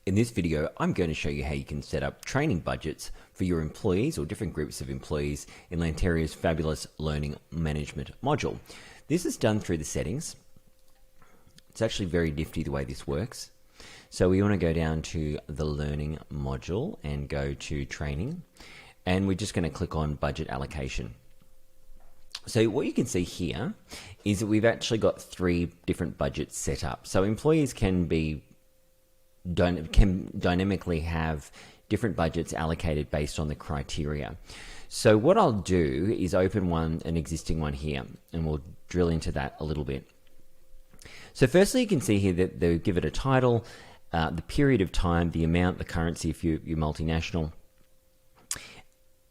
In this video, I'm going to show you how you can set up training budgets for your employees or different groups of employees in Lanteria's fabulous learning management module. This is done through the settings. It's actually very nifty the way this works. So we want to go down to the learning module and go to training, and we're just going to click on budget allocation. So what you can see here is that we've actually got 3 different budgets set up. So employees can dynamically have different budgets allocated based on the criteria. So what I'll do is open an existing one here, and we'll drill into that a little bit. So firstly, you can see here that they give it a title, the period of time, the amount, the currency if you're multinational.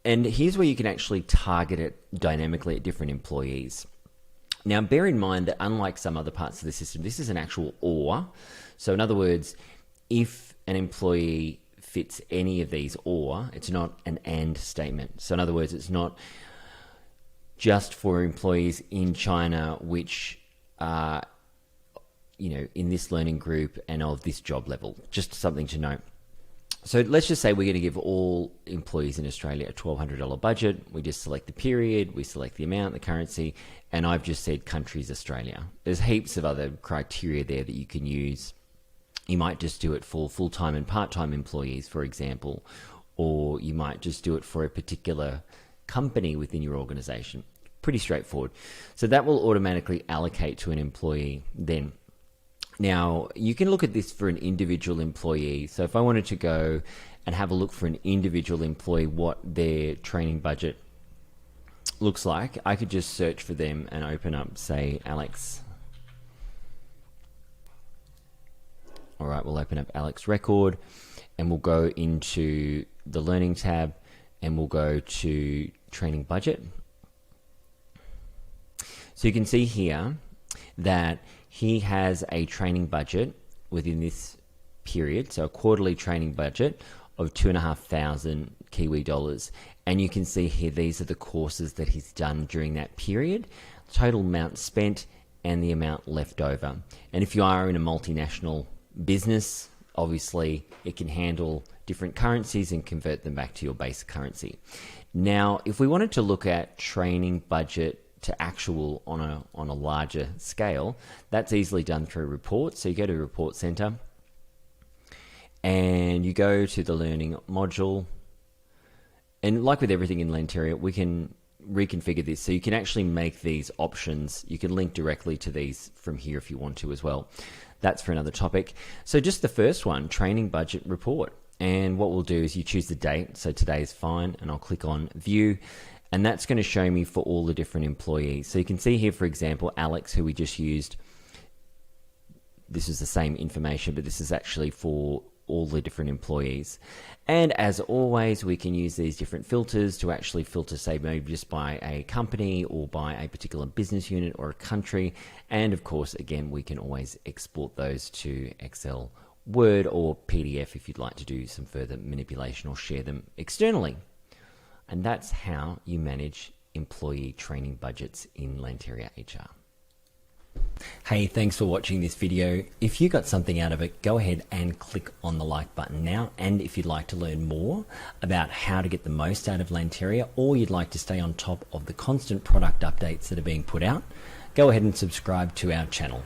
And here's where you can actually target it dynamically at different employees. Now, bear in mind that unlike some other parts of the system, this is an actual or. So in other words, if an employee fits any of these or, it's not an and statement. So in other words, it's not just for employees in China which are, in this learning group and of this job level. Just something to note. So let's just say we're going to give all employees in Australia a $1,200 budget. We just select the period, we select the amount, the currency, and I've just said countries Australia. There's heaps of other criteria there that you can use. You might just do it for full-time and part-time employees, for example, or you might just do it for a particular company within your organization. Pretty straightforward. So that will automatically allocate to an employee then. Now, you can look at this for an individual employee. So if I wanted to go and have a look for an individual employee, what their training budget looks like, I could just search for them and open up, say, Alex. All right, we'll open up Alex record and we'll go into the learning tab and we'll go to training budget. So you can see here that he has a training budget within this period, so a quarterly training budget of 2,500 Kiwi dollars. And you can see here, these are the courses that he's done during that period, total amount spent and the amount left over. And if you are in a multinational business, obviously it can handle different currencies and convert them back to your base currency. Now, if we wanted to look at training budget to actual on a larger scale, that's easily done through reports. So you go to Report Center and you go to the learning module, and like with everything in Lanteria, we can reconfigure this so you can actually make these options. You can link directly to these from here if you want to as well. That's for another topic. So just the first one, training budget report. And what we'll do is you choose the date. So today is fine, and I'll click on view, and that's going to show me for all the different employees. So you can see here, for example, Alex, who we just used, this is the same information, but this is actually for all the different employees. And as always, we can use these different filters to actually filter, say, maybe just by a company or by a particular business unit or a country. And of course, again, we can always export those to Excel, Word, or PDF if you'd like to do some further manipulation or share them externally. And that's how you manage employee training budgets in Lanteria HR. Hey, thanks for watching this video. If you got something out of it, go ahead and click on the like button now. And if you'd like to learn more about how to get the most out of Lanteria, or you'd like to stay on top of the constant product updates that are being put out, go ahead and subscribe to our channel.